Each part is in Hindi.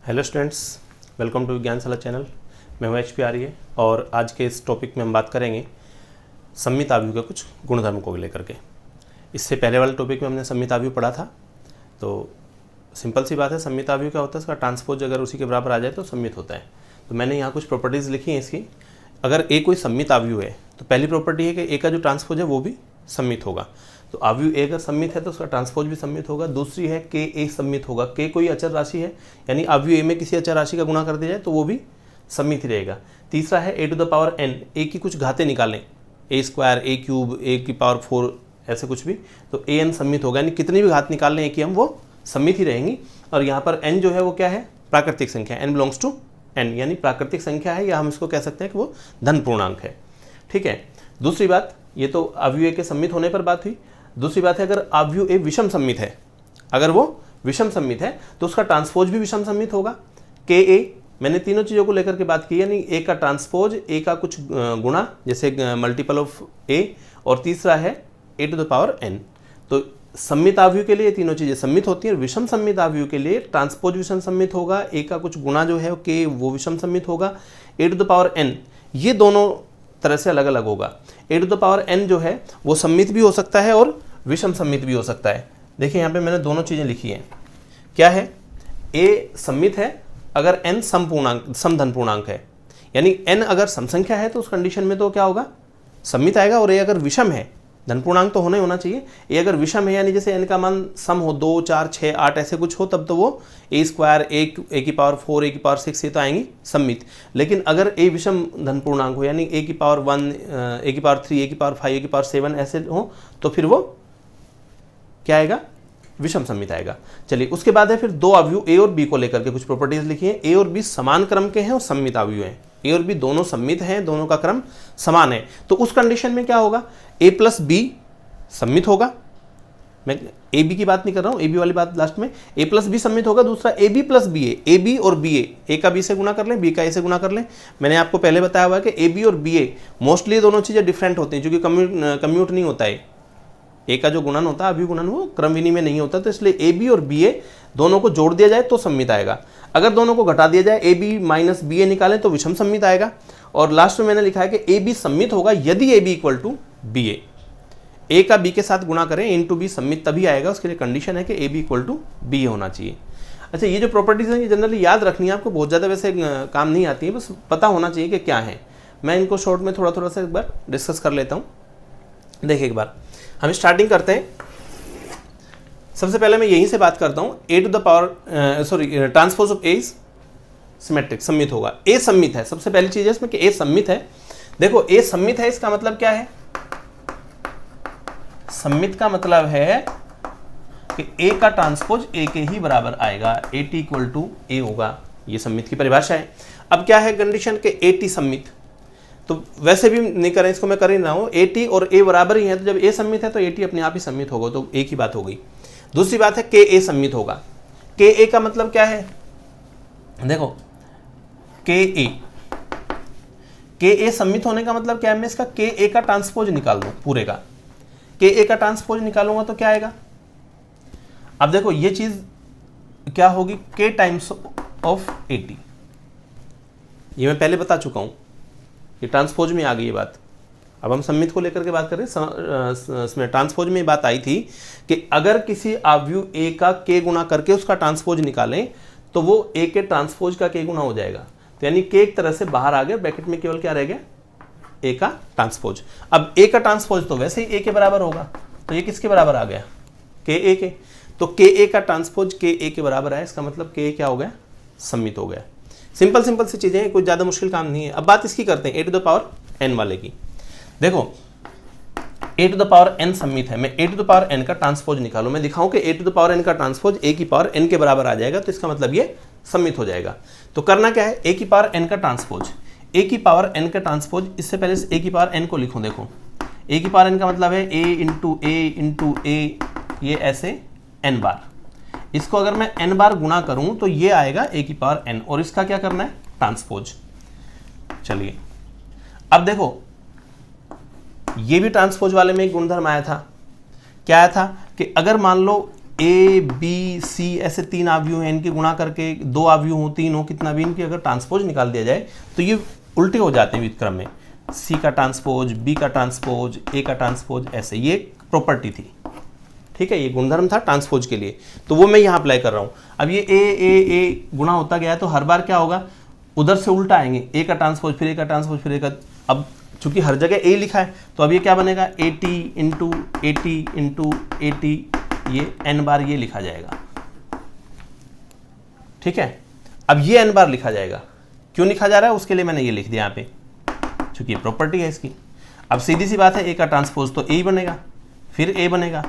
Hello students, welcome to Vigyanshala channel. मैं हूं HP आर्य और आज के इस टॉपिक में हम बात करेंगे सममित आव्यूह के कुछ गुणधर्म को लेकर के। इससे पहले वाले टॉपिक में हमने सममित आव्यूह पढ़ा था। तो सिंपल सी बात है, सममित आव्यूह क्या होता है, इसका ट्रांसपोज अगर उसी के बराबर आ जाए तो सममित होता है। तो मैंने यहाँ कुछ प्रॉपर्टीज़ लिखी हैं इसकी। अगर ए कोई सममित आव्यूह है तो पहली प्रॉपर्टी है कि ए का जो ट्रांसपोज है वो भी सममित होगा। तो आव्यूह ए अगर सममित है तो उसका ट्रांसपोज भी सममित होगा। दूसरी है के ए सममित होगा। के कोई अचर राशि है, यानी आव्यूह ए में किसी अचर राशि का गुणा कर दिया जाए तो वो भी सममित ही रहेगा। तीसरा है ए टू द पावर एन, ए की कुछ घातें निकालें, ए स्क्वायर, ए क्यूब, ए की पावर 4, ऐसे कुछ भी, तो ए एन सममित होगा। यानी कितनी भी घात निकाल लें ए की हम, वो सममित ही रहेंगी। और यहाँ पर एन जो है वो क्या है, प्राकृतिक संख्या, एन बिलोंग्स टू एन, यानी प्राकृतिक संख्या है, या हम इसको कह सकते हैं कि वो धन पूर्णांक है। ठीक है। दूसरी बात, ये तो आव्यूह ए के सममित होने पर बात हुई। दूसरी बात है, अगर आव्यूह ए विषम सममित है, अगर वो विषम सममित है तो उसका ट्रांसपोज भी विषम सममित होगा। के ए, मैंने तीनों चीज़ों को लेकर के बात की, यानी ए का ट्रांसपोज, ए का कुछ गुणा, जैसे मल्टीपल ऑफ ए, और तीसरा है ए टू द पावर एन। तो सममित आव्यूह के लिए तीनों चीज़ें सममित होती हैं। विषम सममित आव्यूह के लिए ट्रांसपोज विषम सममित होगा, ए का कुछ गुणा जो है के वो विषम सममित होगा, ए टू द पावर एन ये दोनों तरह से अलग अलग होगा। ए टू द पावर एन जो है वो सममित भी हो सकता है और विषम सममित भी हो सकता है। देखिए यहाँ पे मैंने दोनों चीज़ें लिखी हैं। क्या है, ए सममित है अगर एन समधन पूर्णांक है, यानी एन अगर सम संख्या है तो उस कंडीशन में तो क्या होगा, सममित आएगा। और ए अगर विषम है, धन पूर्णांक तो होना चाहिए, ए अगर विषम है, यानी जैसे एन का मान सम हो 2, 4, 6, 8 ऐसे कुछ हो, तब तो वो ए स्क्वायर, ए की पावर 4, ए की पावर 6 ये तो आएंगी सममित। लेकिन अगर ए विषम धन पूर्णांक हो, यानी ए की पावर 1, ए की पावर 3, ए की पावर 5, ए की पावर 7 ऐसे हो, तो फिर वो क्या आएगा, विषम सममित आएगा। चलिए, उसके बाद है फिर दो आव्यूह ए और बी को लेकर के कुछ प्रॉपर्टीज लिखी हैं। ए और बी समान क्रम के हैं और सममित आव्यूह हैं। ए और बी दोनों सममित हैं, दोनों का क्रम समान है। तो उस कंडीशन में क्या होगा, ए प्लस बी सममित होगा। मैं ए बी की बात नहीं कर रहा हूं, ए बी वाली बात लास्ट में। ए प्लस बी सममित होगा। दूसरा A B plus B A B और बी ए का बी से गुणा कर लें, बी का ए से गुणा कर लें। मैंने आपको पहले बताया हुआ है कि ए बी और बी ए मोस्टली दोनों चीजें डिफरेंट होती हैं, क्योंकि कम्यूट नहीं होता है। ए का जो गुणन होता है, अभी गुणन, वो क्रम विनिमय नहीं होता, तो इसलिए ए बी और बी ए दोनों को जोड़ दिया जाए तो सममित आएगा। अगर दोनों को घटा दिया जाए, ए बी माइनस बी ए निकालें तो विषम सममित आएगा। और लास्ट में मैंने लिखा है कि ए बी सममित होगा यदि A B equal to B A का बी के साथ गुणा करें, इन टू बी सममित तभी आएगा। उसके लिए कंडीशन है कि A B equal to B A होना चाहिए। अच्छा, ये जो प्रॉपर्टीज हैं ये जनरली याद रखनी है आपको, बहुत ज़्यादा वैसे काम नहीं आती है, बस पता होना चाहिए कि क्या है। मैं इनको शॉर्ट में थोड़ा सा एक बार डिस्कस कर लेता हूँ। देखिए, एक बार हम स्टार्टिंग करते हैं। सबसे पहले मैं यहीं से बात करता हूं, A to the power transpose of A is symmetric, सममित होगा। ए सममित है, सबसे पहली चीज है इसमें कि ए सममित है। देखो, ए सममित है, इसका मतलब क्या है, सममित का मतलब है कि ए का ट्रांसपोज ए के ही बराबर आएगा, ए टी इक्वल टू ए होगा। ये सममित की परिभाषा है। अब क्या है कंडीशन के ए टी सममित, तो वैसे भी नहीं करें, इसको मैं कर ही रहा हूं। ए टी और ए बराबर ही है, तो जब ए सममित है तो ए टी अपने आप ही सममित होगा, तो एक ही बात हो गई। दूसरी बात है के ए सममित होगा। के ए का मतलब क्या है, देखो, के ए सममित होने का मतलब क्या है, मैं इसका के ए का ट्रांसपोज निकाल दूं पूरे का। के ए का ट्रांसपोज निकालूंगा तो क्या आएगा, अब देखो ये चीज क्या होगी, के टाइम्स ऑफ ए टी। ये मैं पहले बता चुका हूं, ये ट्रांसपोज में आ गई ये बात। अब हम सममित को लेकर के बात कर रहे हैं। इसमें ट्रांसपोज में बात आई थी कि अगर किसी आव्यूह ए का के गुणा करके उसका ट्रांसपोज निकालें तो वो ए के ट्रांसपोज का के गुणा हो जाएगा। तो यानी के एक तरह से बाहर आ गया, ब्रैकेट में केवल क्या रह गया, ए का ट्रांसपोज। अब ए का ट्रांसपोज तो वैसे ही ए के बराबर होगा, तो ये किसके बराबर आ गया, के ए के। तो के ए का ट्रांसपोज के ए के बराबर है, इसका मतलब के ए क्या हो गया, सममित हो गया। सिंपल सी चीजें, कुछ ज्यादा मुश्किल काम नहीं है। अब बात इसकी करते हैं ए टू द पावर एन वाले की। देखो, ए टू द पावर एन सममित है, मैं ए टू द पावर एन का ट्रांसपोज निकालूं, मैं दिखाऊं कि ए टू द पावर एन का ट्रांसपोज ए की पावर एन के बराबर आ जाएगा, तो इसका मतलब ये सममित हो जाएगा। तो करना क्या है, ए की पावर एन का ट्रांसपोज, ए की पावर एन का ट्रांसपोज, इससे पहले ए की पावर एन को लिखूं। देखो, ए की पावर एन का मतलब है ए इंटू ए, ये ऐसे एन बार। इसको अगर मैं n बार गुणा करूं तो ये आएगा a की पावर n, और इसका क्या करना है, ट्रांसपोज। चलिए, अब देखो, ये भी ट्रांसपोज वाले में एक गुणधर्म आया था। क्या आया था कि अगर मान लो ए बी सी ऐसे 3 आव्यूह हैं, इनकी गुणा करके 2 आव्यूह हो 3 हो कितना भी, इनकी अगर ट्रांसपोज निकाल दिया जाए तो ये उल्टे हो जाते हैं विविध क्रम में, सी का ट्रांसपोज, बी का ट्रांसपोज, ए का ट्रांसपोज, ऐसे। ये प्रॉपर्टी थी, ठीक है, ये गुणधर्म था ट्रांसपोज के लिए, तो वो मैं यहाँ अप्लाई कर रहा हूँ। अब ये ए गुणा होता गया है तो हर बार क्या होगा, उधर से उल्टा आएंगे, ए का ट्रांसपोज फिर ए का ट्रांसपोज फिर ए का। अब चूंकि हर जगह ए लिखा है तो अब ये क्या बनेगा, A T into A T, ये n बार ये लिखा जाएगा, ठीक है। अब ये n बार लिखा जाएगा, क्यों लिखा जा रहा है उसके लिए मैंने ये लिख दिया यहाँ पे, चूंकि ये प्रॉपर्टी है इसकी। अब सीधी सी बात है, ए का ट्रांसपोज तो ए बनेगा, फिर ए बनेगा,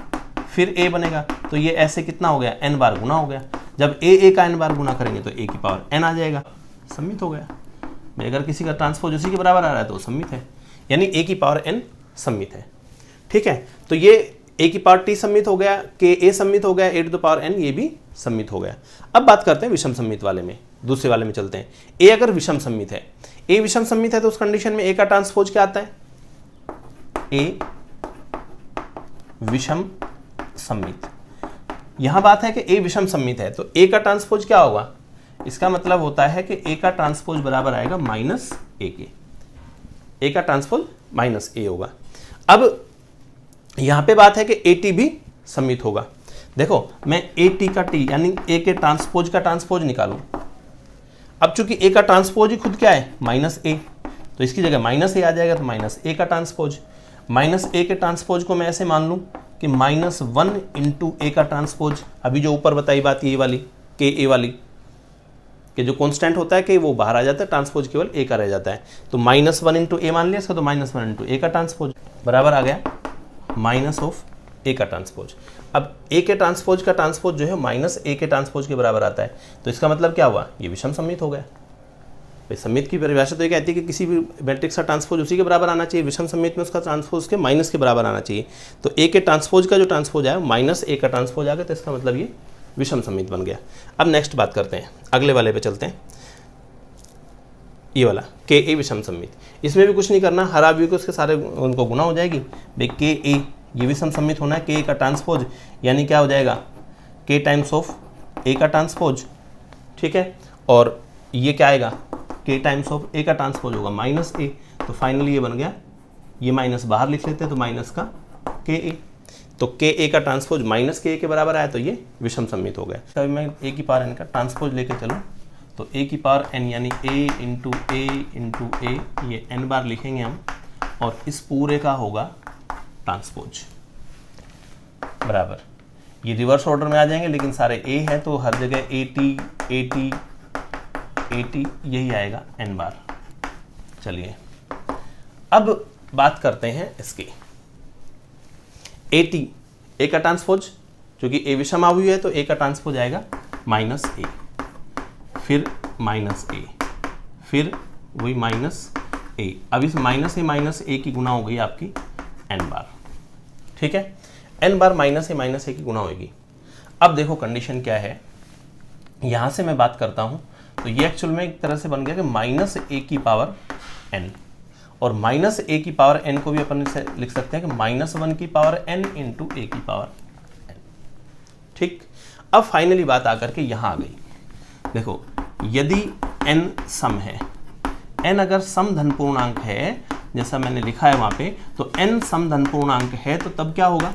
फिर ए बनेगा, तो ये ऐसे कितना हो गया, n बार गुना हो गया। जब ए का n बार गुना करेंगे तो ए की पावर n आ जाएगा, सम्मित हो गया। मैं अगर किसी का ट्रांसपोज उसी के बराबर आ रहा है तो सम्मित है, यानी ए की पावर n सम्मित है, ठीक है। तो ये ए की पावर टी सम्मित हो गया, के ए सम्मित हो गया, ए टू द पावर n ये भी सम्मित हो गया। अब बात करते हैं विषम सम्मित वाले में, दूसरे वाले में चलते हैं। ए अगर विषम सम्मित है, ए विषम सम्मित है तो उस कंडीशन में ए का ट्रांसपोज क्या आता है, ए विषम सम्मित। यहां बात है कि ए विषम सम्मित है तो ए का ट्रांसपोज क्या होगा, इसका मतलब होता है कि ए का ट्रांसपोज बराबर आएगा माइनस ए के, ए का ट्रांसपोज माइनस ए होगा। अब यहां पे बात है कि ए टी भी सम्मित होगा। देखो मैं ए टी का टी यानी ए के ट्रांसपोज का ट्रांसपोज निकालूं, अब चूंकि ए का ट्रांसपोज ही खुद क्या है, माइनस ए, तो इसकी जगह माइनस ए आ जाएगा, तो माइनस ए का ट्रांसपोज। माइनस ए के ट्रांसपोज को मैं ऐसे मान लूं कि -1 इंटू ए का ट्रांसपोज, अभी जो ऊपर बताई बात ये वाली के ए वाली, कि जो कांस्टेंट होता है कि वो बाहर आ जाता है, ट्रांसपोज केवल ए का रह जाता है, तो -1 इंटू ए मान लिया इसका, तो -1 इंटू ए का ट्रांसपोज बराबर आ गया माइनस ऑफ ए का ट्रांसपोज। अब ए के ट्रांसपोज का ट्रांसपोज जो है माइनस ए के ट्रांसपोज के बराबर आता है, तो इसका मतलब क्या हुआ, ये विषम सम्मित हो गया। भाई सम्मित की परिभाषा तो ये कहती है कि किसी भी मैट्रिक्स का ट्रांसपोज उसी के बराबर आना चाहिए, विषम सम्मित में उसका ट्रांसपोज के माइनस के बराबर आना चाहिए। तो ए के ट्रांसपोज का जो ट्रांसपोज आया माइनस ए का ट्रांसपोज आ गया, तो इसका मतलब ये विषम सम्मित बन गया। अब नेक्स्ट बात करते हैं, अगले वाले पे चलते हैं, ये वाला के ए विषम सम्मित। इसमें भी कुछ नहीं करना, हर आव्यूह के उसके सारे उनको गुना हो जाएगी। भाई के ए ये विषम सम्मित होना है, के ए का ट्रांसपोज यानी क्या हो जाएगा, के टाइम्स ऑफ ए का ट्रांसपोज, ठीक है, और ये क्या आएगा, के टाइम्स ऑफ ए का ट्रांसपोज होगा माइनस ए, तो फाइनली ये बन गया, ये माइनस बाहर लिख लेते हैं तो माइनस का के ए, तो के ए का ट्रांसपोज माइनस के ए के बराबर आया, तो ये विषम सम्मित हो गया। तभी मैं ए की पावर एन का ट्रांसपोज लेके चलूँ तो ए की पावर एन यानी ए इंटू ए ये एन बार लिखेंगे हम, और इस पूरे का होगा ट्रांसपोज बराबर, ये रिवर्स ऑर्डर में आ जाएंगे लेकिन सारे ए है तो हर जगह ए टी यही आएगा एन बार। चलिए अब बात करते हैं इसकी, ए टी ए का ट्रांसपोज, क्योंकि ए विषम आव्यूह है तो ए का ट्रांसपोज आएगा माइनस ए, फिर माइनस ए, फिर वही माइनस ए। अब इस माइनस ए की गुना हो गई आपकी एन बार, ठीक है, एन बार माइनस ए की गुना होगी। अब देखो कंडीशन क्या है, यहां से मैं बात करता हूं तो ये एक्चुअल में एक तरह से बन गया कि माइनस ए की पावर एन, और माइनस ए की पावर एन को भी अपन से लिख सकते हैं कि -1 की पावर एन इंटू ए की पावर एन, ठीक। अब फाइनली बात आकर के यहां आ गई, देखो यदि n सम है, n अगर सम धन पूर्णांक है जैसा मैंने लिखा है वहां पे, तो n सम धन पूर्णांक है तो तब क्या होगा,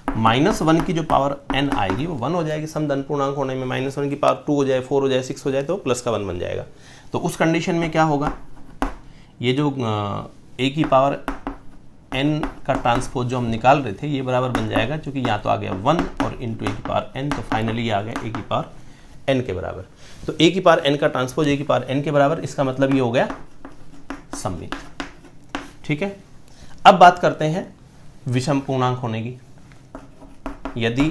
-1 की जो पावर n आएगी वो 1 हो जाएगी। सम धन पूर्णांक होने में -1 की पावर 2 हो जाए, 4 हो जाए, 6 हो जाए तो प्लस का 1 बन जाएगा। तो उस कंडीशन में क्या होगा, ये जो a की पावर n का ट्रांसपोज जो हम निकाल रहे थे ये बराबर बन जाएगा, क्योंकि यहाँ तो आ गया 1 और इंटू ए की पावर n, तो फाइनली आ गया a की पावर n के बराबर। तो a की पावर n का ट्रांसपोज a की पावर n के बराबर, इसका मतलब ये हो गया सम्मित, ठीक है। अब बात करते हैं विषम पूर्णांक होने की, यदि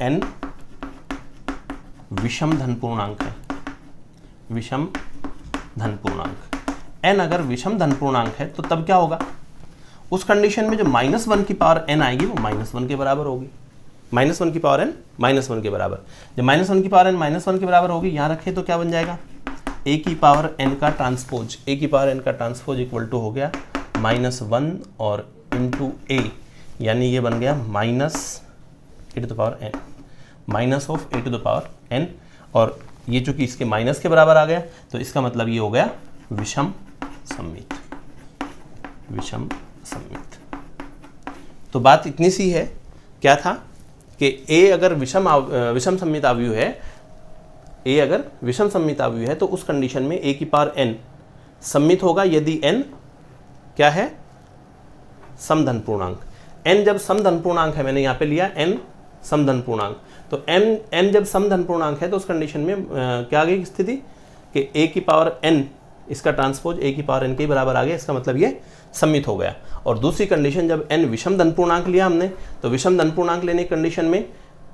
n विषम धन पूर्णांक है, विषम धन पूर्णांक n अगर विषम धन पूर्णांक है तो तब क्या होगा, उस कंडीशन में जो -1 की पावर n आएगी वो -1 के बराबर होगी, -1 की पावर n -1 के बराबर। जब -1 की पावर n -1 के बराबर होगी, यहाँ रखे तो क्या बन जाएगा, a की पावर n का ट्रांसपोज, a की पावर n का ट्रांसपोज इक्वल टू हो गया -1 और इंटू a, यानी ये बन गया -e to the power n। Minus of A to the power N, और ये चूंकि इसके माइनस के बराबर आ गया तो इसका मतलब ये हो गया विषम सममित। विषम सममित। तो बात इतनी सी है, क्या था कि ए अगर विषम सममित आव्यूह है, ए अगर विषम सममित आव्यूह है तो उस कंडीशन में ए की पावर एन सममित होगा यदि एन क्या है, समधन पूर्णांक। एन जब समधन पूर्णांक है, मैंने यहाँ पे लिया एन समधन पूर्णांक, तो एन जब समधन पूर्णांक है तो उस कंडीशन में क्या आ गई स्थिति कि ए की पावर एन, इसका ट्रांसपोज ए की पावर एन के बराबर आ गया, इसका मतलब ये सममित हो गया। और दूसरी कंडीशन जब एन विषम धन पूर्णांक लिया हमने, तो विषम धन पूर्णांक लेने की कंडीशन में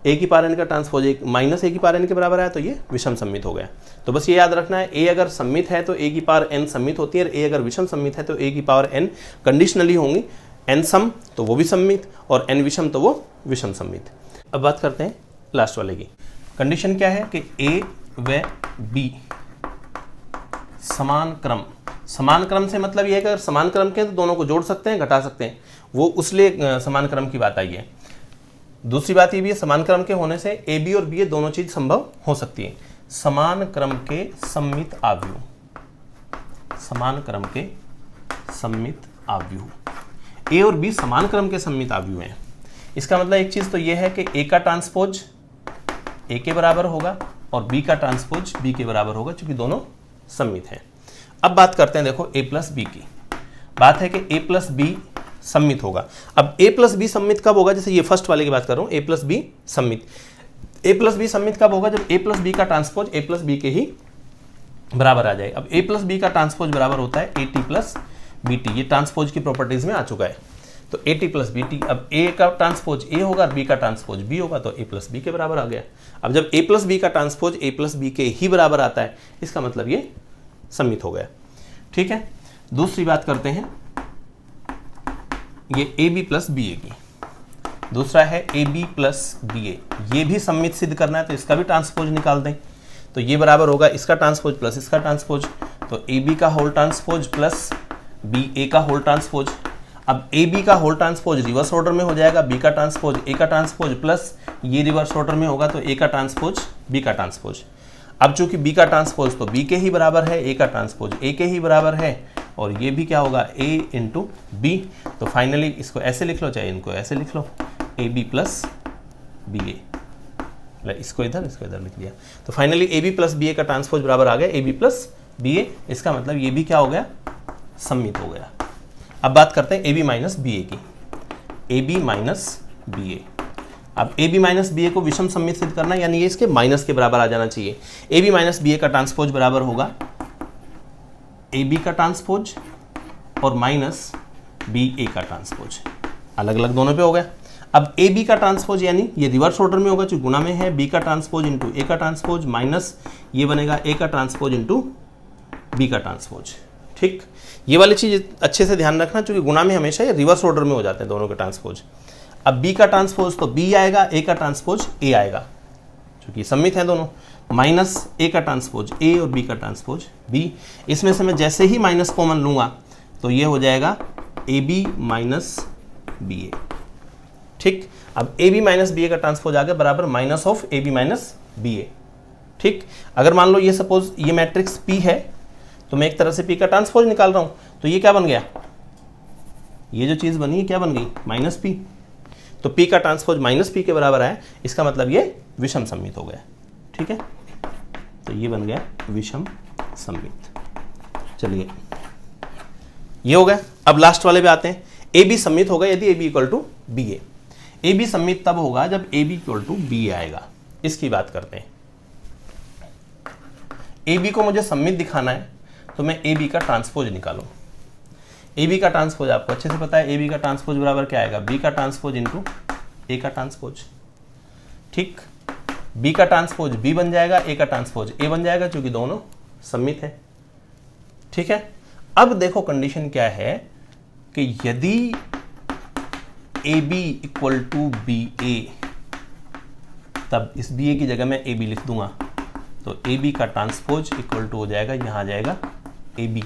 ए की पावर एन का ट्रांसपोज एक माइनस ए की पावर एन के बराबर आया, तो ये विषम सममित हो गया। तो बस ये याद रखना है, ए अगर सममित है तो ए की पावर एन सममित होती है, और ए अगर विषम सममित है तो ए की पावर एन कंडीशनली होंगी, एन सम तो वो भी सममित और एन विषम तो वो विषम सममित। अब बात करते हैं लास्ट वाले की। कंडीशन क्या है कि ए व बी समान क्रम। समान क्रम से मतलब ये है कि अगर समान क्रम के तो दोनों को जोड़ सकते हैं, घटा सकते हैं, वो उसलिए समान क्रम की बात आई है। दूसरी बात ये भी है, समान क्रम के होने से ए बी और बी दोनों चीज संभव हो सकती है। समान क्रम के सममित आव्यूह, समान क्रम के सममित आव्यूह, ए और बी समान क्रम के सममित आव्यूह हैं। इसका मतलब एक चीज तो ये है कि ए का ट्रांसपोज ए के बराबर होगा और बी का ट्रांसपोज बी के बराबर होगा, क्योंकि दोनों सममित हैं। अब बात करते हैं, देखो ए प्लस बी की बात है कि ए प्लस बी सममित होगा। अब ए प्लस बी सममित कब होगा, जैसे ये फर्स्ट वाले की बात कर रहा हूं, ए प्लस बी सममित। ए प्लस बी सममित कब होगा, जब ए प्लस बी का ट्रांसपोज ए प्लस बी के ही बराबर आ जाए। अब ए प्लस बी का ट्रांसपोज बराबर होता है A T plus B T, ये ट्रांसपोज की प्रॉपर्टीज में आ चुका है। तो A T plus B T, अब ए का ट्रांसपोज ए होगा और बी का ट्रांसपोज बी होगा, तो ए प्लस बी के बराबर आ गया। अब जब ए प्लस बी का ट्रांसपोज ए प्लस बी के ही बराबर आता है, इसका मतलब ये सममित हो गया। ठीक है, दूसरी बात करते हैं, ये ए बी प्लस बी ए की। दूसरा है ए बी प्लस बी ए, ये भी सममित सिद्ध करना है, तो इसका भी ट्रांसपोज निकाल दें। तो ये बराबर होगा इसका ट्रांसपोज प्लस इसका ट्रांसपोज, तो ए बी का whole transpose plus B A का होल ट्रांसपोज। अब ए बी का होल ट्रांसपोज रिवर्स ऑर्डर में हो जाएगा, बी का ट्रांसपोज ए का ट्रांसपोज प्लस ये रिवर्स ऑर्डर में होगा, तो ए का ट्रांसपोज बी का ट्रांसपोज। अब चूंकि बी का ट्रांसपोज तो बी के ही बराबर है, ए का ट्रांसपोज ए के ही बराबर है, और ये भी क्या होगा ए इंटू बी। तो फाइनली इसको ऐसे लिख लो, चाहे इनको ऐसे लिख लो, A B plus B A, इसको इधर लिख लिया। तो finally A B plus B A का ट्रांसपोज बराबर आ गया A B plus B A. इसका मतलब ये भी क्या हो गया, सममित हो गया। अब बात करते हैं ए बी माइनस बी ए की। ए बी माइनस बी ए, अब ए बी माइनस बी ए को विषम सममित सिद्ध करना है, यानी ये इसके माइनस के बराबर आ जाना चाहिए। ए बी माइनस बी ए का ट्रांसपोज बराबर होगा ए बी का ट्रांसपोज और माइनस बी ए का ट्रांसपोज, अलग अलग दोनों पे हो गया। अब ए बी का ट्रांसपोज यानी ये रिवर्स ऑर्डर में होगा, जो गुणा में है, बी का ट्रांसपोज इंटू ए का ट्रांसपोज माइनस ये बनेगा ए का ट्रांसपोज इंटू बी का ट्रांसपोज। ठीक, ये वाली चीज अच्छे से ध्यान रखना, क्योंकि गुणा में हमेशा ये रिवर्स ऑर्डर में हो जाते हैं दोनों के ट्रांसपोज। अब बी का ट्रांसपोज तो बी आएगा, ए का ट्रांसपोज ए आएगा, क्योंकि सममित हैं दोनों, माइनस ए का ट्रांसपोज ए और बी का ट्रांसपोज बी। इसमें से मैं जैसे ही माइनस कॉमन लूंगा तो ये हो जाएगा A B minus B A. ठीक, अब A B minus B A का ट्रांसपोज आ गया बराबर minus of A B minus B A. ठीक, अगर मान लो ये सपोज ये मैट्रिक्स पी है, तो मैं एक तरह से पी का ट्रांसपोज निकाल रहा हूं, तो ये क्या बन गया, ये जो चीज बनी है क्या बन गई, माइनस पी। तो पी का ट्रांसपोज माइनस पी के बराबर है, इसका मतलब ये विषम सममित हो गया। ठीक है, तो ये बन गया विषम सममित। चलिए, ये हो गया। अब लास्ट वाले पे आते हैं, ए बी सममित होगा यदि A B equal to B A. A B सममित तब होगा जब A B equal to B आएगा। इसकी बात करते हैं। ए बी को मुझे सममित दिखाना है, तो मैं ए बी का ट्रांसपोज निकालूं। ए बी का ट्रांसपोज आपको अच्छे से पता है, ए बी का ट्रांसपोज बराबर क्या आएगा, बी का ट्रांसपोज इंटू ए का ट्रांसपोज। ठीक, बी का ट्रांसपोज बी बन जाएगा, ए का ट्रांसपोज ए बन जाएगा, क्योंकि दोनों सममित है। ठीक है, अब देखो कंडीशन क्या है कि यदि A B equal to B A, तब इस बी ए की जगह मैं ए बी लिख दूंगा, तो ए बी का ट्रांसपोज इक्वल टू हो जाएगा, यहां आ जाएगा ए बी,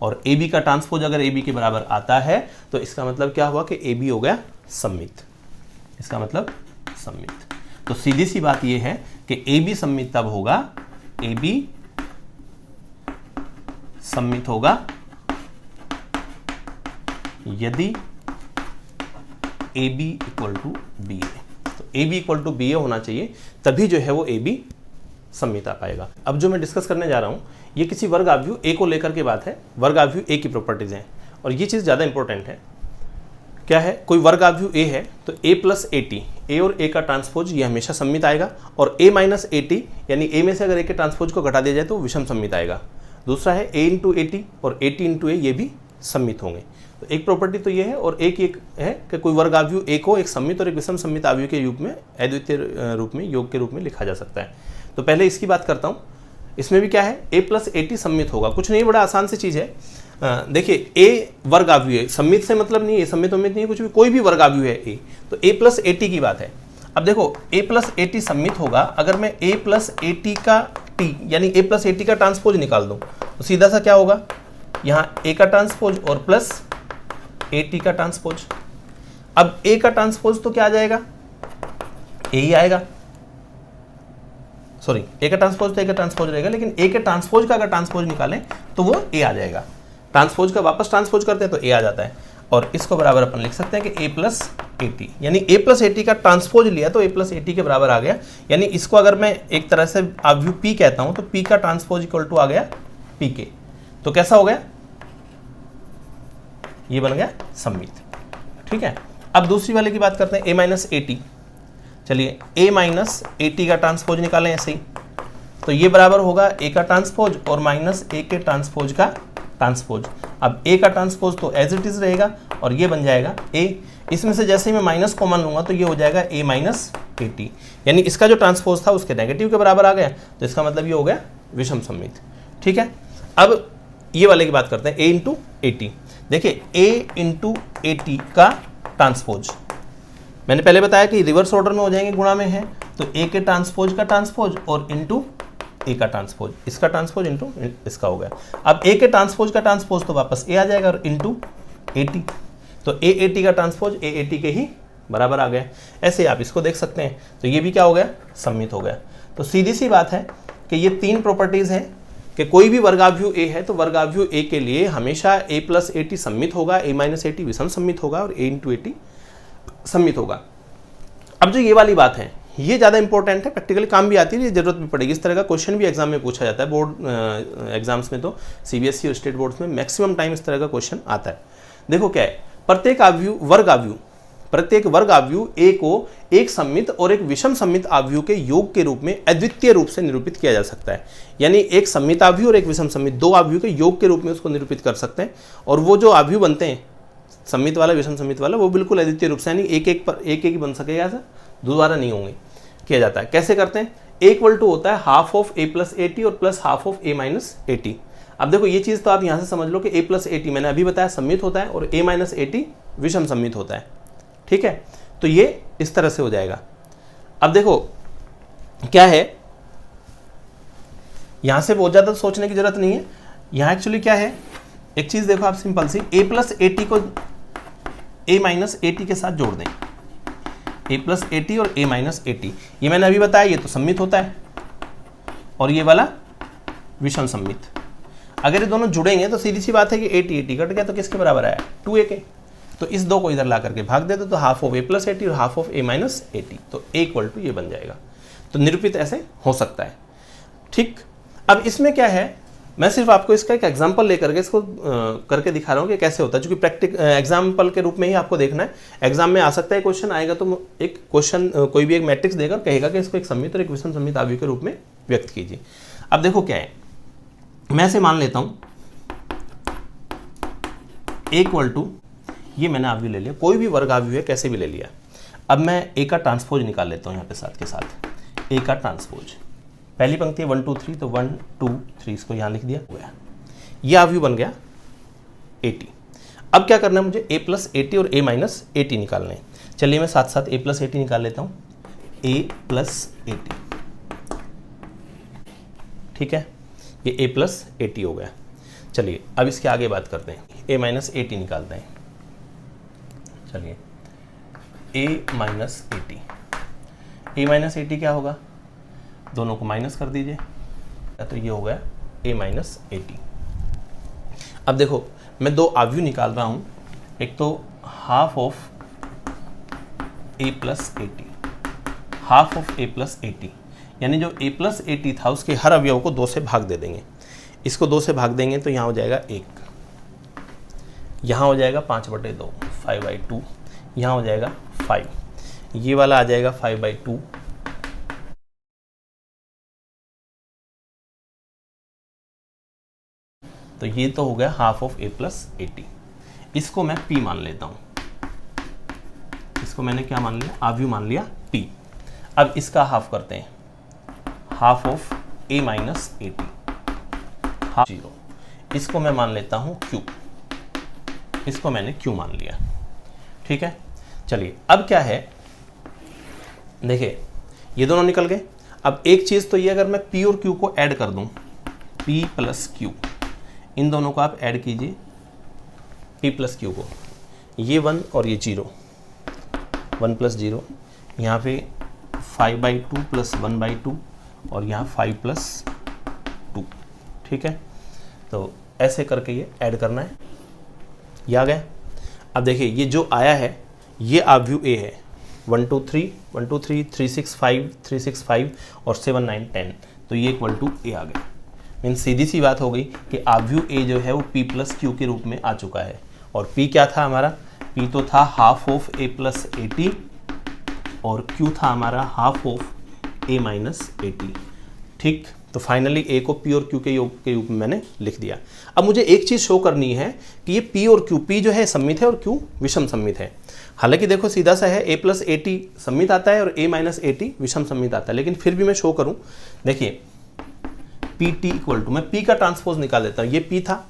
और ए बी का ट्रांसपोज अगर ए बी के बराबर आता है तो इसका मतलब क्या हुआ कि ए बी हो गया सममित। इसका मतलब सममित। तो सीधी सी बात यह है कि ए बी सममित तब होगा, ए बी सममित होगा यदि A B equal to B A. तो A B equal to B A होना चाहिए, तभी जो है वो ए बी सममित आ पाएगा। अब जो मैं डिस्कस करने जा रहा हूं ये किसी वर्ग आव्यूह ए को लेकर के बात है, वर्ग आव्यूह ए की प्रॉपर्टीज हैं और ये चीज़ ज़्यादा इंपॉर्टेंट है। क्या है, कोई वर्ग आव्यूह ए है तो ए प्लस ए टी, ए और ए का ट्रांसपोज ये हमेशा सममित आएगा, और ए माइनस ए टी यानी ए में से अगर ए के ट्रांसपोज को घटा दिया जाए तो विषम सममित आएगा। दूसरा है ए इंटू ए टी और ए टी इंटू ए, ये भी सममित होंगे। तो एक प्रॉपर्टी तो ये है, और एक है कि कोई वर्ग आव्यूह ए को एक सममित और एक विषम सममित आव्यूह के रूप में, अद्वितीय रूप में, योग के रूप में लिखा जा सकता है। तो पहले इसकी बात करता हूँ। इसमें भी क्या है, ए प्लस ए टी सममित होगा, कुछ नहीं, बड़ा आसान सी चीज़ है। देखिए ए वर्ग आव्यूह है, सममित से मतलब नहीं है, सममित नहीं है कुछ भी, कोई भी वर्ग आव्यूह है ए, तो ए प्लस ए टी की बात है। अब देखो ए प्लस ए टी सममित होगा अगर मैं ए प्लस ए टी का टी यानी ए प्लस ए टी का ट्रांसपोज निकाल दूं, तो सीधा सा क्या होगा, यहाँ ए का ट्रांसपोज और प्लस ए टी का ट्रांसपोज। अब ए का ट्रांसपोज तो क्या आ जाएगा, ए ही आएगा, सॉरी ए का ट्रांसपोज तो ए का ट्रांसपोज रहेगा, लेकिन ए के ट्रांसपोज का अगर ट्रांसपोज निकालें तो वो ए आ जाएगा। ट्रांसपोज का वापस ट्रांसपोज करते हैं तो ए आ जाता है, और इसको बराबर अपन लिख सकते हैं कि ए प्लस ए टी, यानी ए प्लस ए टी का ट्रांसपोज लिया तो ए प्लस ए टी के बराबर आ गया। यानी इसको अगर मैं एक तरह से आव्यूह पी कहता हूं तो पी का ट्रांसपोज इक्वल टू आ गया पी के। तो कैसा हो गया, ये बन गया सममित। ठीक है, अब दूसरी वाले की बात करते हैं, ए माइनस ए टी। चलिए ए माइनस ए टी का ट्रांसपोज निकालें ऐसे ही, तो ये बराबर होगा ए का ट्रांसपोज और माइनस ए के ट्रांसपोज का ट्रांसपोज। अब ए का ट्रांसपोज तो एज इट इज रहेगा और ये बन जाएगा ए, इसमें से जैसे ही मैं माइनस कॉमन लूंगा तो ये हो जाएगा ए माइनस ए टी, यानी इसका जो ट्रांसपोज था उसके नेगेटिव के बराबर आ गया, तो इसका मतलब ये हो गया विषम सममित। ठीक है, अब ये वाले की बात करते हैं, ए इंटू ए टी। देखिए ए इंटू ए टी का ट्रांसपोज मैंने पहले बताया कि रिवर्स ऑर्डर में हो जाएंगे, गुणा में है तो ए के ट्रांसपोज का ट्रांसपोज और इंटू ए का ट्रांसपोज, इसका ट्रांसपोज इंटू इसका हो गया। अब ए के ट्रांसपोज का ट्रांसपोज तो वापस ए आ जाएगा और इंटू ए टी, तो ए टी का ट्रांसपोज ए टी के ही बराबर आ गया। ऐसे आप इसको देख सकते हैं, तो ये भी क्या हो गया, सममित हो गया। तो सीधी सी बात है कि ये तीन प्रॉपर्टीज हैं कि कोई भी वर्गाव्यूह ए है तो वर्गाव्यूह ए के लिए हमेशा ए प्लस ए टी सममित होगा, ए माइनस ए टी विषम सममित होगा और ए इंटू ए टी सममित होगा। अब जो ये वाली बात है ये ज़्यादा इंपॉर्टेंट है, प्रैक्टिकली काम भी आती है, ये जरूरत भी पड़ेगी। इस तरह का क्वेश्चन भी एग्जाम में पूछा जाता है, बोर्ड एग्जाम्स में, तो सीबीएसई और स्टेट बोर्ड्स में मैक्सिमम टाइम इस तरह का क्वेश्चन आता है। देखो क्या है, प्रत्येक वर्ग आव्यूह ए को एक सममित और एक विषम सममित आव्यूह के योग के रूप में अद्वितीय रूप से निरूपित किया जा सकता है। यानी एक सममित आव्यूह और एक विषम सममित, दो आव्यूह के योग के रूप में उसको निरूपित कर सकते हैं, और वो जो आव्यूह बनते हैं सममित वाला विषम सममित वाला, वो बिल्कुल अद्वितीय रूप से, यानी एक एक ही बन सकेगा, ऐसा दोबारा नहीं होंगे, किया जाता है। कैसे करते हैं, ए इक्वल टू होता है half of A plus A T और plus half of A minus A T. अब देखो ये चीज़ तो आप यहाँ से समझ लो कि ए प्लस ए टी मैंने अभी बताया सममित होता है और ए माइनस ए टी विषम सममित होता है। ठीक है, तो ये इस तरह से हो जाएगा। अब देखो क्या है, यहां से बहुत ज्यादा सोचने की जरूरत नहीं है। यहां एक्चुअली क्या है, एक चीज देखो आप सिंपल सी, ए प्लस ए टी को ए माइनस ए टी के साथ जोड़ दें, ए प्लस ए टी और ए माइनस ए टी, ये मैंने अभी बताया, ये तो सममित होता है और ये वाला विषम सममित। अगर ये दोनों जुड़ेंगे तो सीधी सी बात है कि ए टी कट गया तो किसके बराबर आया, 2a के। तो इस दो को इधर ला करके भाग देते तो half of A plus A T और half of A minus A T, तो ए इक्वल टू ये बन जाएगा। तो निरूपित ऐसे हो सकता है। ठीक, अब इसमें क्या है, मैं सिर्फ आपको इसका एक एग्जाम्पल लेकर के इसको करके दिखा रहा हूँ कि कैसे होता है, क्योंकि प्रैक्टिक एग्जाम्पल के रूप में ही आपको देखना है। एग्जाम में आ सकता है क्वेश्चन आएगा तो एक क्वेश्चन कोई भी एक मैट्रिक्स देकर कहेगा कि इसको एक सममित और एक विषम सममित आव्यूह के रूप में व्यक्त कीजिए। अब देखो क्या है, मैं ऐसे मान लेता हूँ ए इक्वल टू, ये मैंने आव्यूह ले लिया, कोई भी वर्ग आव्यूह है कैसे भी ले लिया। अब मैं ए का ट्रांसपोज निकाल लेता हूँ यहाँ पे साथ के साथ, ए का ट्रांसपोज, पहली पंक्ति है 1 2 3, तो 1 2 3 इसको यहाँ लिख दिया, हुआ ये आव्यूह बन गया ए टी। अब क्या करना है मुझे, ए प्लस ए टी और ए माइनस ए टी निकालना है। चलिए मैं साथ साथ ए प्लस ए टी निकाल लेता हूँ, ए प्लस ए टी, ठीक है, ये ए प्लस ए टी हो गया। चलिए अब इसके आगे बात करते हैं, ए माइनस ए टी निकालते हैं। चलिए A minus A T, a minus A T क्या होगा, दोनों को माइनस कर दीजिए, तो ये हो गया a माइनस ए टी। अब देखो मैं दो आव्यूह निकाल रहा हूँ, एक तो half of a plus A T, half of a plus A T, यानी जो a प्लस ए टी था उसके हर अवयव को 2 से भाग दे देंगे। इसको 2 से भाग देंगे तो यहाँ हो जाएगा 1, यहाँ हो जाएगा 5/2 5/2, यहाँ हो जाएगा 5, ये वाला आ जाएगा 5/2, तो ये तो हो गया half of a plus A T. इसको मैं p मान लेता हूँ, इसको मैंने क्या मान लिया, आव्यूह मान लिया p। अब इसका हाफ करते हैं, half of a minus A T, half 0, इसको मैं मान लेता हूँ q, इसको मैंने q मान लिया। ठीक है, चलिए अब क्या है, देखिए ये दोनों निकल गए। अब एक चीज़ तो ये, अगर मैं p और q को ऐड कर दूं, p प्लस q, इन दोनों को आप ऐड कीजिए, p प्लस q को, ये 1 और ये 0, 1 प्लस 0, यहाँ पे 5/2 प्लस 1/2 और यहाँ 5 प्लस 2। ठीक है, तो ऐसे करके ये ऐड करना है, ये आ गया। अब देखिए ये जो आया है ये आव्यूह A है, 1 2 3 1 2 3 3 6 5 3 6 5 और 7 9 10, तो ये इक्वल टू A आ गया। मीन्स सीधी सी बात हो गई कि आव्यूह A जो है वो P प्लस Q के रूप में आ चुका है। और P क्या था हमारा, P तो था half of A plus A T और Q था हमारा half of A minus A T. ठीक, तो फाइनली A को P और Q के योग के रूप में मैंने लिख दिया। अब मुझे एक चीज़ शो करनी है कि ये P और Q, P जो है सममित है और Q विषम सममित है। हालांकि देखो सीधा सा है, A प्लस ए टी सममित आता है और A माइनस ए टी विषम सममित आता है, लेकिन फिर भी मैं शो करूं, देखिए पी टी इक्वल टू, मैं P का ट्रांसपोज निकाल देता हूँ, ये P था,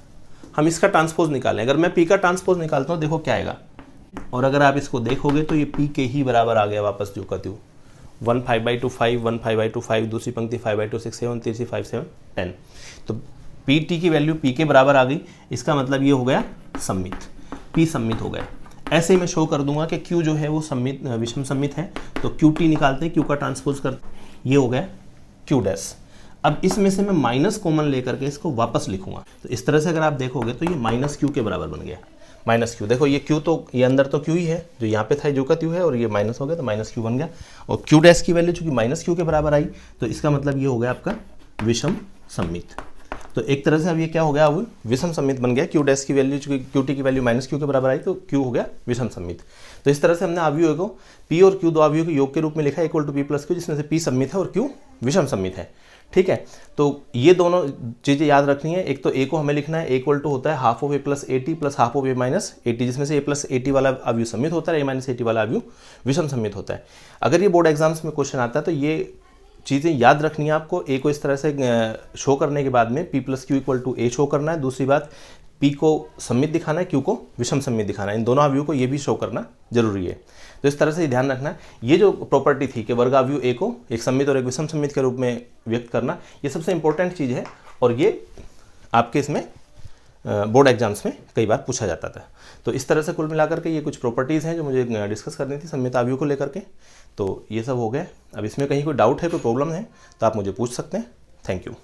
हम इसका ट्रांसपोज निकालें। अगर मैं P का ट्रांसपोज निकालता हूँ देखो क्या आएगा, और अगर आप इसको देखोगे तो ये P के ही बराबर आ गया वापस, जो का त्यों 1 5/2 5 1 5/2 5, दूसरी पंक्ति 5/2 6 7, तीसरी 5 7 10, तो पी टी की वैल्यू P के बराबर आ गई। इसका मतलब ये हो गया सम्मित, P सम्मित हो गया। ऐसे ही मैं शो कर दूंगा कि Q जो है वो सम्मित विषम सम्मित है, तो QT निकालते हैं, Q का ट्रांसपोज कर, ये हो गया Q डैश। अब इसमें से मैं माइनस कॉमन लेकर के इसको वापस लिखूंगा, तो इस तरह से अगर आप देखोगे तो ये माइनस Q के बराबर बन गया, माइनस Q। देखो ये Q तो ये अंदर तो Q ही है, जो यहाँ पे था जो का Q है, और ये माइनस हो गया तो माइनस Q बन गया। और Q डैश की वैल्यू चूंकि माइनस Q के बराबर आई, तो इसका मतलब ये हो गया आपका विषम सम्मित। तो एक तरह से अब ये क्या हो गया, अब विषम सम्मित बन गया। Q डैश की वैल्यू चूंकि QT की वैल्यू माइनस Q के बराबर आई, तो Q हो गया विषम सम्मित। तो इस तरह से हमने आव्यूह को P और Q दो आव्यूह के योग के रूप में लिखा है, equal to P plus Q, जिसमें से P सम्मित है और Q विषम सम्मित है। ठीक है, तो ये दोनों चीज़ें याद रखनी है। एक तो A को हमें लिखना है, A इक्वल टू होता है half of A plus A T plus half of A minus A T, जिसमें से A प्लस ए टी वाला आव्यूह सम्मित होता है, A माइनस ए टी वाला आव्यूह विषम सम्मित होता है। अगर ये बोर्ड एग्जाम्स में क्वेश्चन आता है तो ये चीज़ें याद रखनी है आपको। A को इस तरह से शो करने के बाद में P plus Q equal to A show करना है। दूसरी बात, P को सम्मित दिखाना है, Q को विषम सम्मित दिखाना है। इन दोनों आव्यूह को ये भी शो करना जरूरी है। तो इस तरह से ध्यान रखना है। ये जो प्रॉपर्टी थी कि वर्ग आव्यूह A को एक सम्मित और एक विषम सम्मित के रूप में व्यक्त करना, ये सबसे इंपॉर्टेंट चीज़ है, और ये आपके इसमें बोर्ड एग्जाम्स में कई बार पूछा जाता था। तो इस तरह से कुल मिलाकर के ये कुछ प्रॉपर्टीज़ हैं जो मुझे डिस्कस करनी थी सम्मित आव्यूह को लेकर के। तो ये सब हो गया। अब इसमें कहीं कोई डाउट है, कोई प्रॉब्लम है तो आप मुझे पूछ सकते हैं। Thank you.